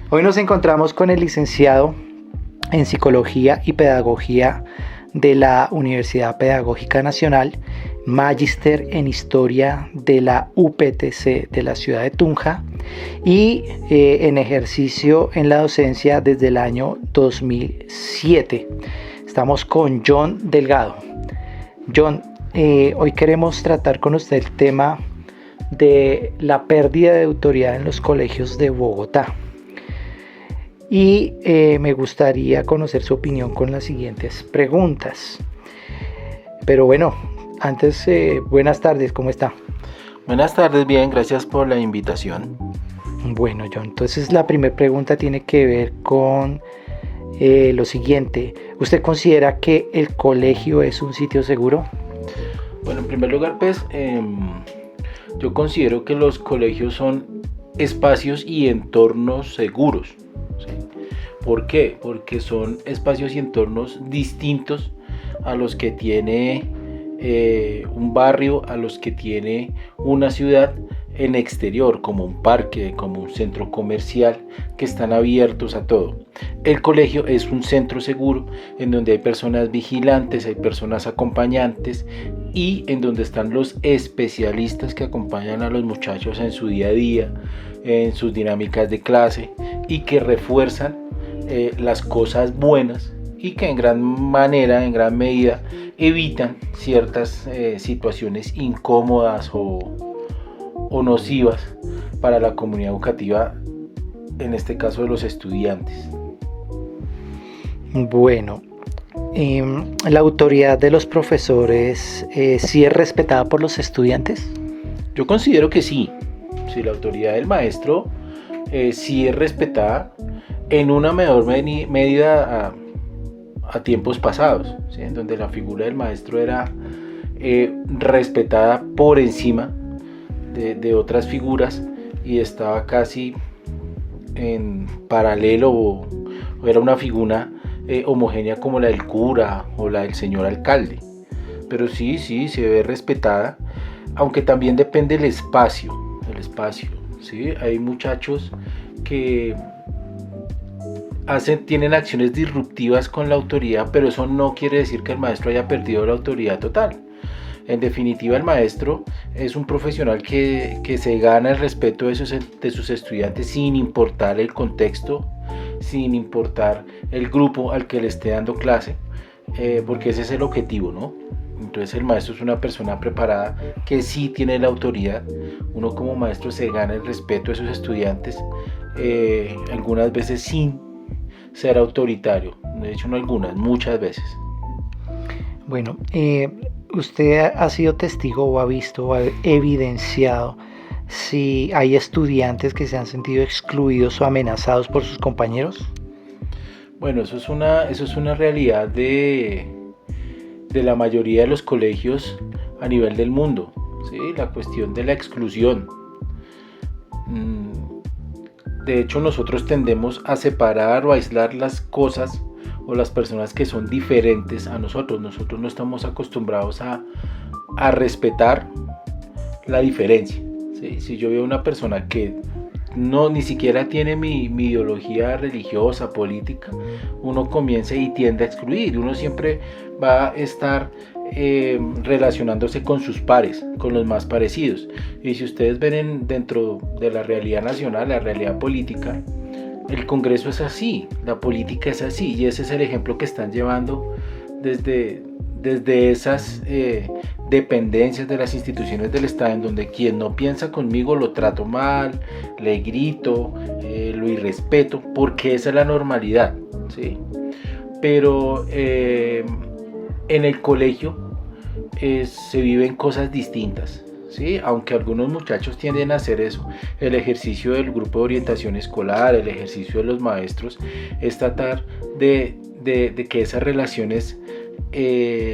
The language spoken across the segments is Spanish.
Hoy nos encontramos con el licenciado en Psicología y Pedagogía de la Universidad Pedagógica Nacional, magíster en Historia de la UPTC de la ciudad de Tunja y en ejercicio en la docencia desde el año 2007. Estamos con John Delgado. John, hoy queremos tratar con usted el tema de la pérdida de autoridad en los colegios de Bogotá. Y me gustaría conocer su opinión con las siguientes preguntas. Pero bueno, antes, buenas tardes, ¿cómo está? Buenas tardes, bien, gracias por la invitación. Bueno, John, entonces la primera pregunta tiene que ver con lo siguiente. ¿Usted considera que el colegio es un sitio seguro? Bueno, en primer lugar, pues, yo considero que los colegios son espacios y entornos seguros. ¿Sí? ¿Por qué? Porque son espacios y entornos distintos a los que tiene un barrio, a los que tiene una ciudad en exterior, como un parque, como un centro comercial, que están abiertos a todo. El colegio es un centro seguro en donde hay personas vigilantes, hay personas acompañantes y en donde están los especialistas que acompañan a los muchachos en su día a día, en sus dinámicas de clase y que refuerzan las cosas buenas y que en gran medida evitan ciertas situaciones incómodas o nocivas para la comunidad educativa, en este caso de los estudiantes. Bueno, ¿la autoridad de los profesores sí es respetada por los estudiantes? Yo considero que sí. Si la autoridad del maestro sí es respetada en una menor medida a tiempos pasados, ¿sí? En donde la figura del maestro era respetada por encima de otras figuras y estaba casi en paralelo o era una figura homogénea como la del cura o la del señor alcalde. Pero sí se ve respetada, aunque también depende del espacio, ¿sí? Hay muchachos que tienen acciones disruptivas con la autoridad, pero eso no quiere decir que el maestro haya perdido la autoridad total. En definitiva, el maestro es un profesional que se gana el respeto de sus estudiantes sin importar el contexto, sin importar el grupo al que le esté dando clase, porque ese es el objetivo, ¿no? Entonces el maestro es una persona preparada que sí tiene la autoridad. Uno como maestro se gana el respeto de sus estudiantes, algunas veces sin ser autoritario, de hecho no algunas, muchas veces. Bueno, ¿usted ha sido testigo o ha visto o ha evidenciado si hay estudiantes que se han sentido excluidos o amenazados por sus compañeros? Bueno, eso es una realidad de la mayoría de los colegios a nivel del mundo, ¿sí? La cuestión de la exclusión. De hecho, nosotros tendemos a separar o a aislar las cosas o las personas que son diferentes a nosotros. Nosotros no estamos acostumbrados a respetar la diferencia, ¿sí? Si yo veo una persona que ni siquiera tiene mi ideología religiosa, política, uno comienza y tiende a excluir. Uno siempre va a estar relacionándose con sus pares, con los más parecidos. Y si ustedes ven dentro de la realidad nacional, la realidad política, el Congreso es así, la política es así, y ese es el ejemplo que están llevando desde esas dependencias de las instituciones del Estado, en donde quien no piensa conmigo lo trato mal, le grito, lo irrespeto, porque esa es la normalidad, ¿sí? Pero en el colegio se viven cosas distintas, ¿sí? Aunque algunos muchachos tienden a hacer eso, el ejercicio del grupo de orientación escolar, el ejercicio de los maestros, es tratar de que esas relaciones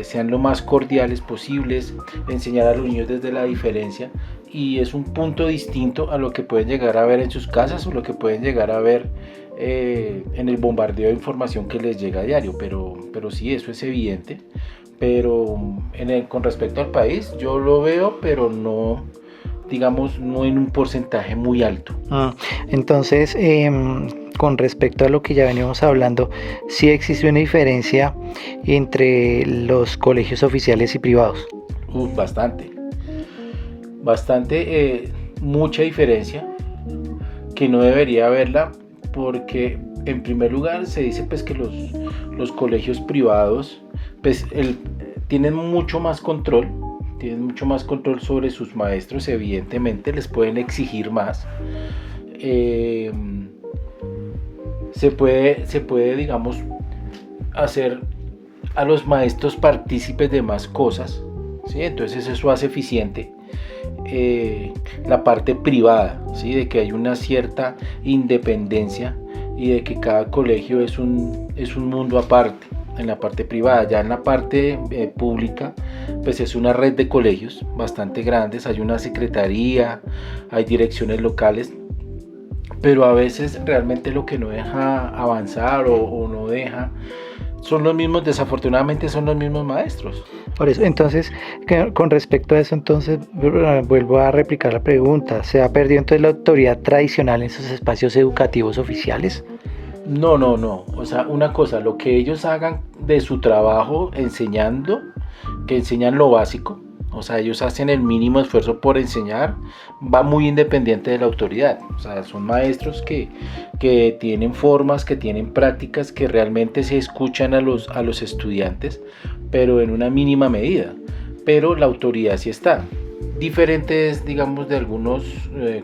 sean lo más cordiales posibles, enseñar a los niños desde la diferencia, y es un punto distinto a lo que pueden llegar a ver en sus casas o lo que pueden llegar a ver en el bombardeo de información que les llega a diario, pero sí, eso es evidente. Pero con respecto al país, yo lo veo, pero no, digamos, no en un porcentaje muy alto. Entonces, con respecto a lo que ya veníamos hablando, sí existe una diferencia entre los colegios oficiales y privados. Bastante, mucha diferencia, que no debería haberla, porque en primer lugar se dice pues que los colegios privados pues tienen mucho más control, sobre sus maestros. Evidentemente les pueden exigir más. Se puede, digamos, hacer a los maestros partícipes de más cosas, ¿sí? Entonces eso hace eficiente la parte privada, ¿sí? De que hay una cierta independencia y de que cada colegio es un mundo aparte. En la parte privada, ya en la parte pública, pues es una red de colegios bastante grandes, hay una secretaría, hay direcciones locales, pero a veces realmente lo que no deja avanzar o no deja desafortunadamente son los mismos maestros. Por eso, entonces, con respecto a eso, entonces vuelvo a replicar la pregunta. ¿Se ha perdido entonces la autoridad tradicional en esos espacios educativos oficiales? No. O sea, una cosa, lo que ellos hagan de su trabajo enseñando, que enseñan lo básico, o sea, ellos hacen el mínimo esfuerzo por enseñar, va muy independiente de la autoridad. O sea, son maestros que tienen formas, que tienen prácticas, que realmente se escuchan a los estudiantes, pero en una mínima medida. Pero la autoridad sí está. Diferente es, digamos, de algunos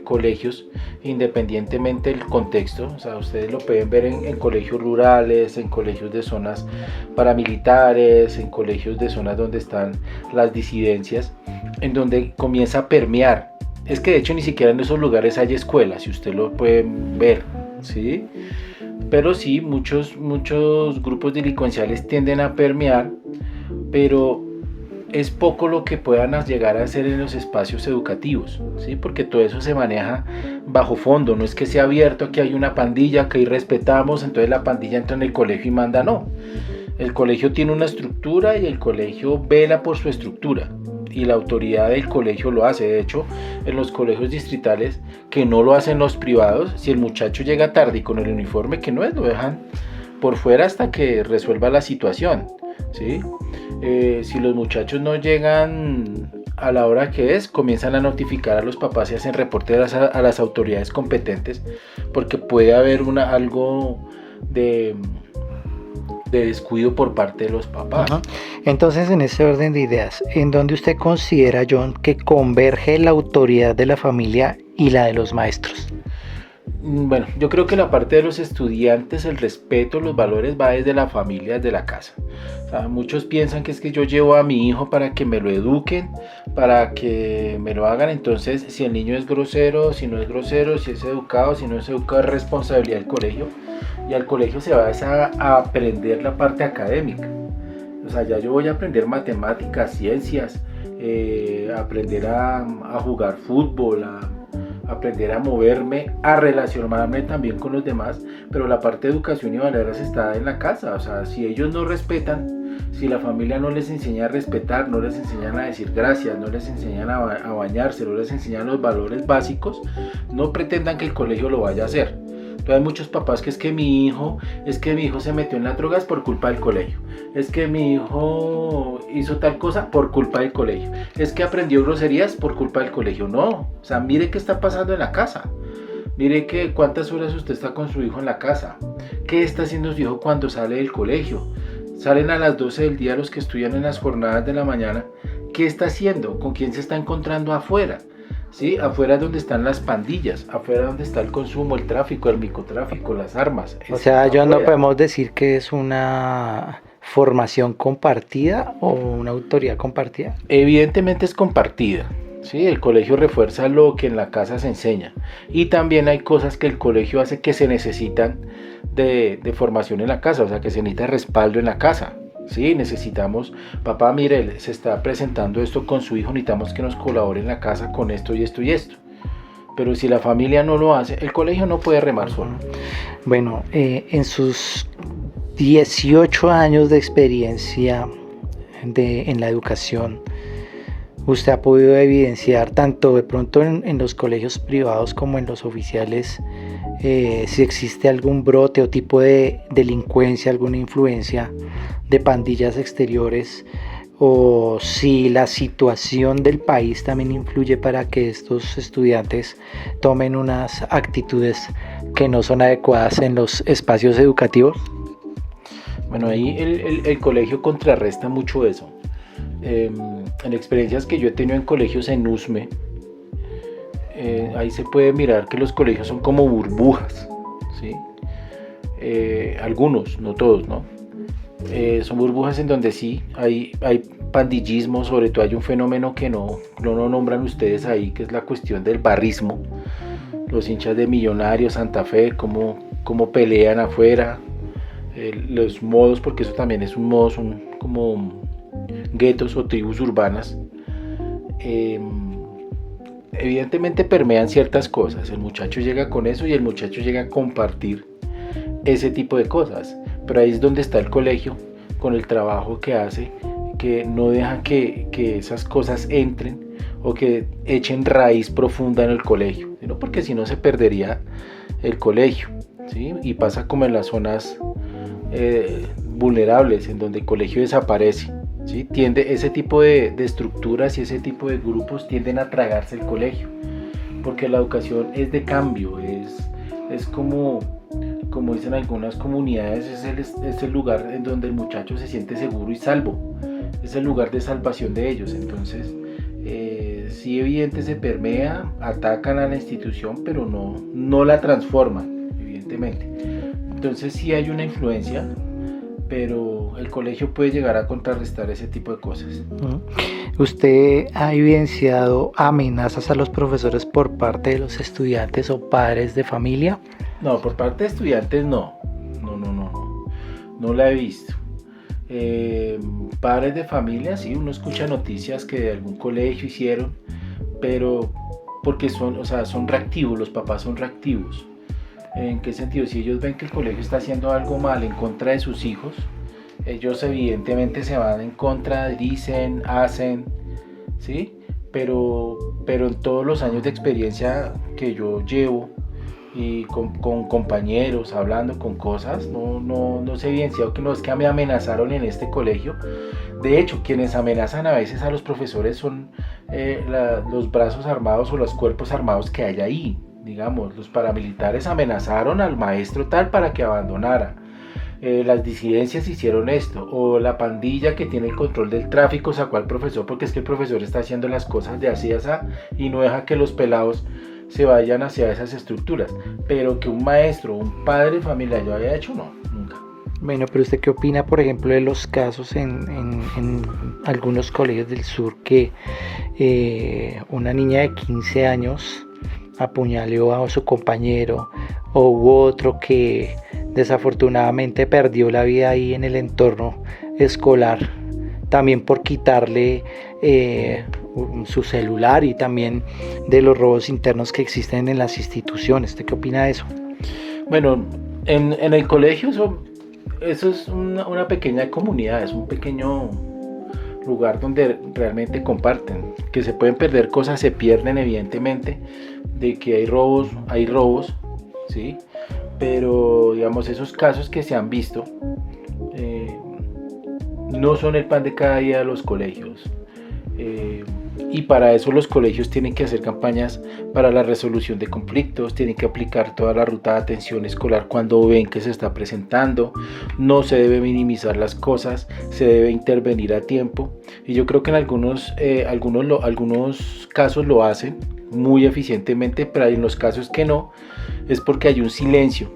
colegios, independientemente del contexto. O sea, ustedes lo pueden ver en colegios rurales, en colegios de zonas paramilitares, en colegios de zonas donde están las disidencias, en donde comienza a permear. Es que de hecho ni siquiera en esos lugares hay escuelas, si usted lo puede ver, ¿sí? Pero sí, muchos grupos delincuenciales tienden a permear, pero es poco lo que puedan llegar a hacer en los espacios educativos, ¿sí? Porque todo eso se maneja bajo fondo. No es que sea abierto, que hay una pandilla, que ahí respetamos, entonces la pandilla entra en el colegio y manda, no. El colegio tiene una estructura y el colegio vela por su estructura, y la autoridad del colegio lo hace. De hecho, en los colegios distritales, que no lo hacen los privados, si el muchacho llega tarde y con el uniforme que no es, lo dejan por fuera hasta que resuelva la situación, ¿sí? Si los muchachos no llegan a la hora que es, comienzan a notificar a los papás y hacen reportes a las autoridades competentes, porque puede haber algo de descuido por parte de los papás. Ajá. Entonces, en ese orden de ideas, ¿en dónde usted considera, John, que converge la autoridad de la familia y la de los maestros? Bueno, yo creo que la parte de los estudiantes, el respeto, los valores va desde la familia, desde la casa. O sea, muchos piensan que es que yo llevo a mi hijo para que me lo eduquen, para que me lo hagan. Entonces, si el niño es grosero, si no es grosero, si es educado, si no es educado, es responsabilidad del colegio. Y al colegio se va a aprender la parte académica. O sea, ya yo voy a aprender matemáticas, ciencias, aprender a jugar fútbol, aprender a moverme, a relacionarme también con los demás, pero la parte de educación y valores está en la casa. O sea, si ellos no respetan, si la familia no les enseña a respetar, no les enseñan a decir gracias, no les enseñan a bañarse, no les enseñan los valores básicos, no pretendan que el colegio lo vaya a hacer. Entonces hay muchos papás que es que mi hijo se metió en las drogas por culpa del colegio, es que mi hijo hizo tal cosa por culpa del colegio, es que aprendió groserías por culpa del colegio. No, o sea, mire qué está pasando en la casa, mire que cuántas horas usted está con su hijo en la casa, qué está haciendo su hijo cuando sale del colegio. Salen a las 12 del día los que estudian en las jornadas de la mañana, ¿qué está haciendo? ¿Con quién se está encontrando afuera? ¿Sí? Afuera es donde están las pandillas, afuera es donde está el consumo, el tráfico, el microtráfico, las armas. O sea, yo no podemos decir que es una formación compartida o una autoridad compartida. Evidentemente es compartida, ¿sí? El colegio refuerza lo que en la casa se enseña, y también hay cosas que el colegio hace que se necesitan de formación en la casa, o sea, que se necesita respaldo en la casa. Sí, necesitamos, papá, mire, se está presentando esto con su hijo, necesitamos que nos colabore en la casa con esto y esto y esto. Pero si la familia no lo hace, el colegio no puede remar solo. Bueno, en sus 18 años de experiencia en la educación, usted ha podido evidenciar tanto de pronto en los colegios privados como en los oficiales si existe algún brote o tipo de delincuencia, alguna influencia de pandillas exteriores, o si la situación del país también influye para que estos estudiantes tomen unas actitudes que no son adecuadas en los espacios educativos. Bueno, ahí el colegio contrarresta mucho eso. En experiencias que yo he tenido en colegios en USME, ahí se puede mirar que los colegios son como burbujas, ¿sí? Algunos, no todos, ¿no? Son burbujas en donde sí hay pandillismo. Sobre todo hay un fenómeno que no nombran ustedes ahí, que es la cuestión del barrismo. Los hinchas de Millonarios, Santa Fe, cómo pelean afuera, los modos, porque eso también es un modo, son como guetos o tribus urbanas. Evidentemente permean ciertas cosas. El muchacho llega con eso y el muchacho llega a compartir ese tipo de cosas. Pero ahí es donde está el colegio, con el trabajo que hace, que no deja que esas cosas entren o que echen raíz profunda en el colegio, ¿no? Porque si no se perdería el colegio, ¿sí? Y pasa como en las zonas vulnerables, en donde el colegio desaparece, ¿sí? Ese tipo de estructuras y ese tipo de grupos tienden a tragarse el colegio, porque la educación es de cambio, es como dicen algunas comunidades, es el lugar en donde el muchacho se siente seguro y salvo, es el lugar de salvación de ellos. Entonces sí, evidente, se permea, atacan a la institución, pero no la transforman, evidentemente. Entonces sí hay una influencia, pero el colegio puede llegar a contrarrestar ese tipo de cosas. ¿Usted ha evidenciado amenazas a los profesores por parte de los estudiantes o padres de familia? No, por parte de estudiantes no la he visto. Padres de familia, sí, uno escucha noticias que de algún colegio hicieron, pero porque son reactivos, los papás son reactivos. ¿En qué sentido? Si ellos ven que el colegio está haciendo algo mal en contra de sus hijos, ellos evidentemente se van en contra, dicen, hacen, ¿sí? Pero en todos los años de experiencia que yo llevo y con compañeros, hablando con cosas, no se ha evidenciado que no es que me amenazaron en este colegio. De hecho, quienes amenazan a veces a los profesores son los brazos armados o los cuerpos armados que hay ahí. Digamos, los paramilitares amenazaron al maestro tal para que abandonara. Las disidencias hicieron esto, o la pandilla que tiene el control del tráfico sacó al profesor porque es que el profesor está haciendo las cosas de así y no deja que los pelados se vayan hacia esas estructuras. Pero que un maestro, un padre de familia lo haya hecho, no, nunca. Bueno, pero ¿usted qué opina, por ejemplo, de los casos en algunos colegios del sur que una niña de 15 años apuñaleó a su compañero, o hubo otro que desafortunadamente perdió la vida ahí en el entorno escolar, también por quitarle su celular, y también de los robos internos que existen en las instituciones? ¿Usted qué opina de eso? Bueno, en el colegio eso es una pequeña comunidad, es un pequeño lugar donde realmente comparten. Que se pueden perder cosas, se pierden evidentemente, de que hay robos, ¿sí? Pero digamos, esos casos que se han visto no son el pan de cada día de los colegios, y para eso los colegios tienen que hacer campañas para la resolución de conflictos, tienen que aplicar toda la ruta de atención escolar cuando ven que se está presentando. No se debe minimizar las cosas, se debe intervenir a tiempo, y yo creo que en algunos casos lo hacen muy eficientemente, pero en los casos que no, es porque hay un silencio,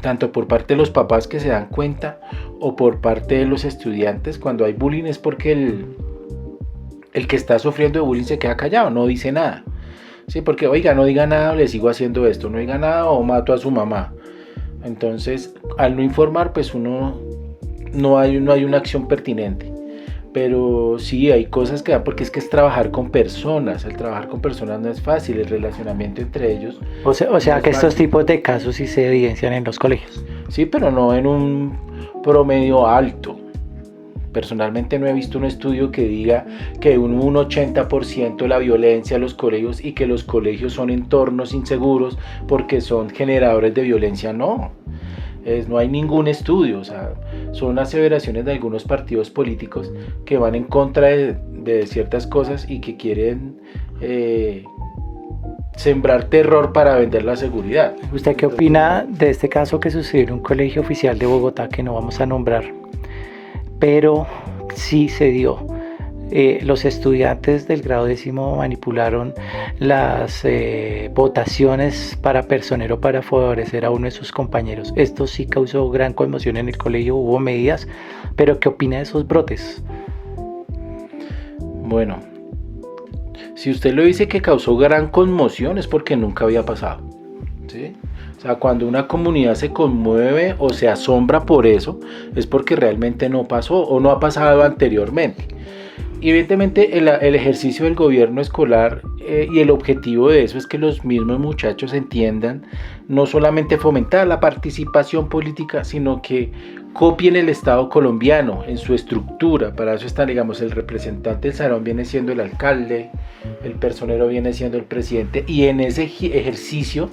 tanto por parte de los papás que se dan cuenta, o por parte de los estudiantes. Cuando hay bullying es porque el que está sufriendo de bullying se queda callado, no dice nada, ¿sí? Porque, oiga, no diga nada o le sigo haciendo esto, no diga nada o mato a su mamá. Entonces, al no informar, pues no hay una acción pertinente. Pero sí hay cosas que dan, porque es que es trabajar con personas. El trabajar con personas no es fácil, el relacionamiento entre ellos. O sea no que es estos fácil. tipos de casos sí se evidencian en los colegios. Sí, pero no en un promedio alto. Personalmente no he visto un estudio que diga que un 80% de la violencia en los colegios y que los colegios son entornos inseguros porque son generadores de violencia. No hay ningún estudio, o sea, son aseveraciones de algunos partidos políticos que van en contra de ciertas cosas y que quieren sembrar terror para vender la seguridad. ¿Usted qué opina de este caso que sucedió en un colegio oficial de Bogotá que no vamos a nombrar, pero sí se dio? Los estudiantes del grado 10º manipularon las votaciones para personero para favorecer a uno de sus compañeros. Esto sí causó gran conmoción en el colegio, hubo medidas, pero ¿qué opina de esos brotes? Bueno, si usted lo dice que causó gran conmoción es porque nunca había pasado, ¿sí? O sea, cuando una comunidad se conmueve o se asombra por eso, es porque realmente no pasó o no ha pasado anteriormente. Y evidentemente el ejercicio del gobierno escolar y el objetivo de eso es que los mismos muchachos entiendan no solamente fomentar la participación política, sino que copien el Estado colombiano en su estructura. Para eso está, digamos, el representante del salón viene siendo el alcalde, el personero viene siendo el presidente, y en ese ejercicio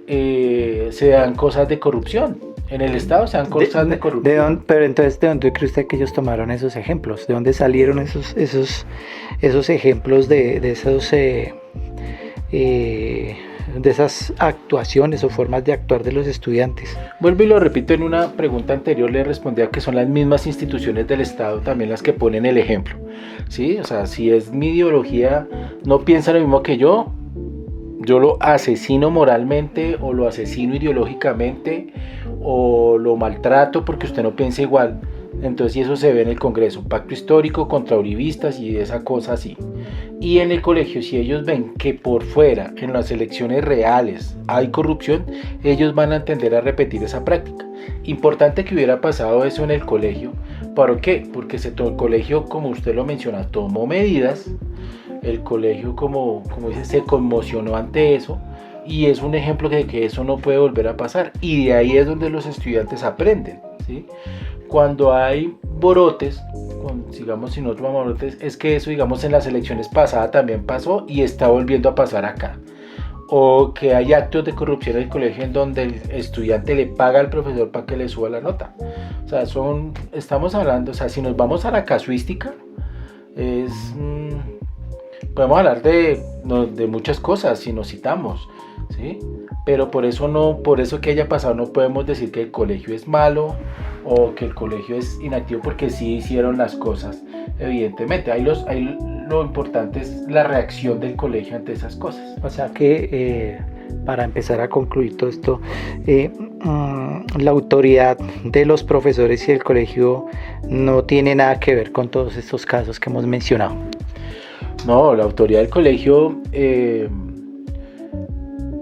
se dan cosas de corrupción. En el Estado se dan cosas de corrupción. Pero entonces, ¿de dónde cree usted que ellos tomaron esos ejemplos? ¿De dónde salieron esos ejemplos de esas actuaciones o formas de actuar de los estudiantes? Vuelvo y lo repito, en una pregunta anterior le respondía que son las mismas instituciones del Estado también las que ponen el ejemplo, ¿sí? O sea, si es mi ideología, no piensa lo mismo que yo lo asesino moralmente o lo asesino ideológicamente o lo maltrato porque usted no piensa igual. Entonces, y eso se ve en el Congreso, un pacto histórico contra uribistas y esa cosa así. Y en el colegio, si ellos ven que por fuera, en las elecciones reales, hay corrupción, ellos van a tender a repetir esa práctica. Importante que hubiera pasado eso en el colegio. ¿Por qué? Porque el colegio, como usted lo menciona, tomó medidas. El colegio, como dice, se conmocionó ante eso. Y es un ejemplo de que eso no puede volver a pasar. Y de ahí es donde los estudiantes aprenden, ¿sí? Cuando hay brotes, digamos, si no tomamos brotes, es que eso, digamos, en las elecciones pasadas también pasó y está volviendo a pasar acá. O que hay actos de corrupción en el colegio en donde el estudiante le paga al profesor para que le suba la nota. O sea, estamos hablando, o sea, si nos vamos a la casuística, podemos hablar de muchas cosas si nos citamos, ¿sí? Pero por eso que haya pasado no podemos decir que el colegio es malo o que el colegio es inactivo, porque sí hicieron las cosas, evidentemente. Lo importante es la reacción del colegio ante esas cosas. O sea que para empezar a concluir todo esto, la autoridad de los profesores y el colegio no tiene nada que ver con todos estos casos que hemos mencionado. No, la autoridad del colegio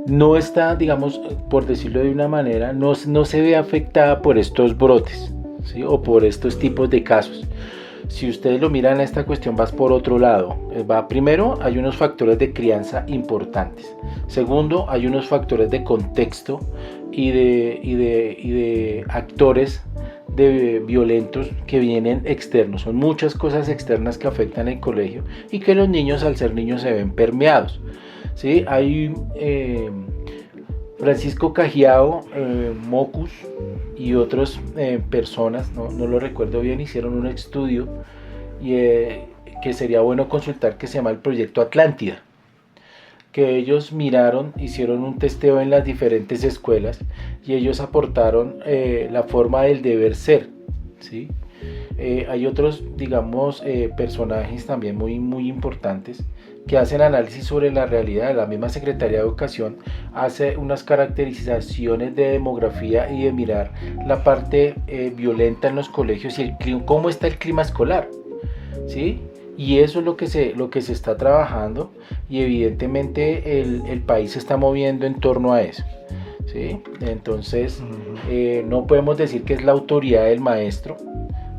no está, digamos, por decirlo de una manera, no se ve afectada por estos brotes, ¿sí? O por estos tipos de casos. Si ustedes lo miran, esta cuestión va por otro lado. Primero, hay unos factores de crianza importantes. Segundo, hay unos factores de contexto y de actores violentos que vienen externos. Son muchas cosas externas que afectan el colegio y que los niños, al ser niños, se ven permeados, ¿sí? Hay Francisco Cajiao, Mocus y otras personas, no lo recuerdo bien, hicieron un estudio que sería bueno consultar, que se llama el Proyecto Atlántida, que ellos hicieron un testeo en las diferentes escuelas y ellos aportaron la forma del deber ser, ¿sí? Hay otros, digamos, personajes también muy, muy importantes que hacen análisis sobre la realidad. La misma Secretaría de Educación hace unas caracterizaciones de demografía y de mirar la parte violenta en los colegios y cómo está el clima escolar, ¿sí? Y eso es lo que se está trabajando, y evidentemente el país se está moviendo en torno a eso, ¿sí? Entonces no podemos decir que es la autoridad del maestro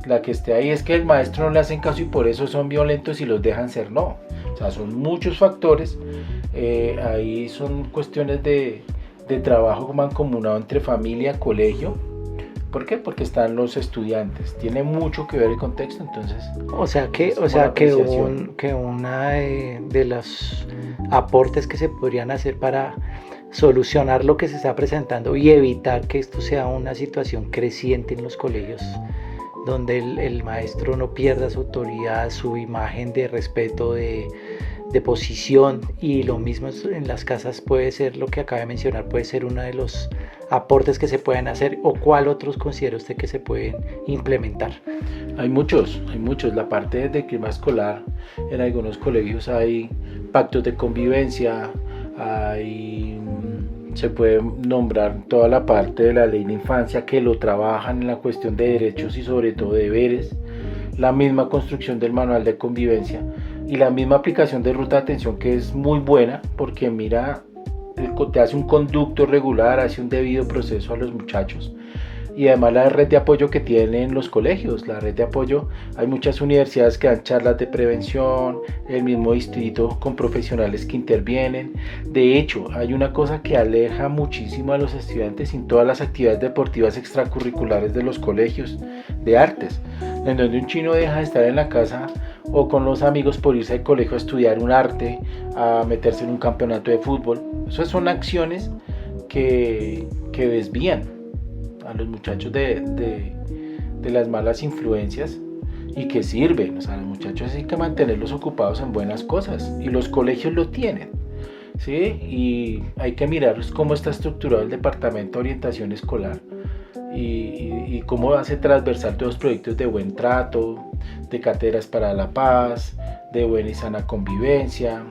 la que esté ahí, es que el maestro no le hacen caso y por eso son violentos y los dejan ser. No, o sea, son muchos factores. Ahí son cuestiones de trabajo mancomunado entre familia, colegio, ¿Por qué? Porque están los estudiantes. Tiene mucho que ver el contexto, entonces. O sea que una de los aportes que se podrían hacer para solucionar lo que se está presentando y evitar que esto sea una situación creciente en los colegios, donde el maestro no pierda su autoridad, su imagen de respeto, de posición, y lo mismo en las casas puede ser lo que acaba de mencionar, puede ser uno de los aportes que se pueden hacer, o cuál otros considera usted que se pueden implementar. Hay muchos. La parte de clima escolar, en algunos colegios hay pactos de convivencia, se puede nombrar toda la parte de la ley de infancia que lo trabajan en la cuestión de derechos y sobre todo deberes, la misma construcción del manual de convivencia y la misma aplicación de ruta de atención, que es muy buena porque mira, te hace un conducto regular, hace un debido proceso a los muchachos. Y además la red de apoyo que tienen los colegios, la red de apoyo, hay muchas universidades que dan charlas de prevención, el mismo distrito con profesionales que intervienen. De hecho, hay una cosa que aleja muchísimo a los estudiantes en todas las actividades deportivas extracurriculares de los colegios de artes, en donde un chino deja de estar en la casa o con los amigos por irse al colegio a estudiar un arte, a meterse en un campeonato de fútbol. Esas son acciones que desvían a los muchachos de las malas influencias y que sirven. O sea, los muchachos hay que mantenerlos ocupados en buenas cosas y los colegios lo tienen, ¿sí? Y hay que mirar cómo está estructurado el departamento de orientación escolar y cómo hace transversal todos los proyectos de buen trato, de cátedras para la paz, de buena y sana convivencia,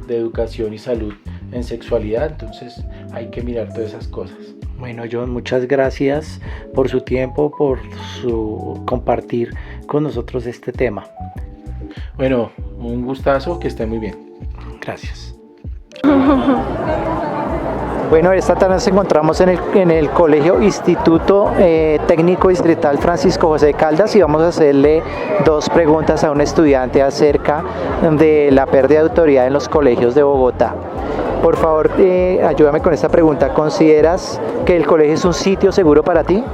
de educación y salud en sexualidad. Entonces hay que mirar todas esas cosas. Bueno, John, muchas gracias por su tiempo, por su compartir con nosotros este tema. Bueno, un gustazo, que esté muy bien. Gracias. Bueno, esta tarde nos encontramos en el Colegio Instituto Técnico Distrital Francisco José Caldas y vamos a hacerle 2 preguntas a un estudiante acerca de la pérdida de autoridad en los colegios de Bogotá. Por favor, ayúdame con esta pregunta. ¿Consideras que el colegio es un sitio seguro para ti?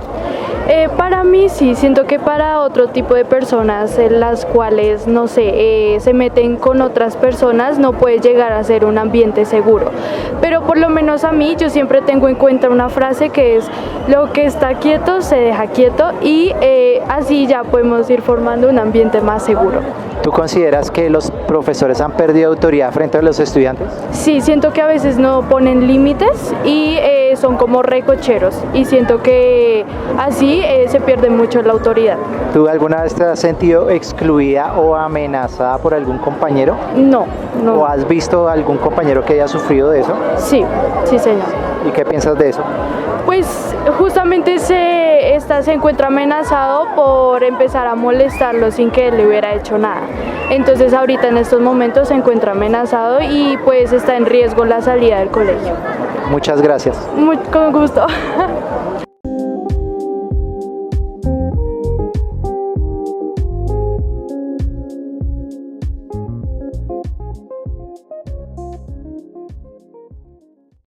Para mí sí, siento que para otro tipo de personas en las cuales, no sé, se meten con otras personas, no puede llegar a ser un ambiente seguro. Pero por lo menos a mí, yo siempre tengo en cuenta una frase que es: lo que está quieto se deja quieto, y así ya podemos ir formando un ambiente más seguro. ¿Tú consideras que los profesores han perdido autoridad frente a los estudiantes? Sí, siento que a veces no ponen límites y son como recocheros, y siento que así se pierde mucho la autoridad. ¿Tú alguna vez te has sentido excluida o amenazada por algún compañero? No. ¿O has visto algún compañero que haya sufrido de eso? Sí, señor. ¿Y qué piensas de eso? Pues justamente se encuentra amenazado por empezar a molestarlo sin que él le hubiera hecho nada. Entonces ahorita en estos momentos se encuentra amenazado y pues está en riesgo la salida del colegio. Muchas gracias. Con gusto.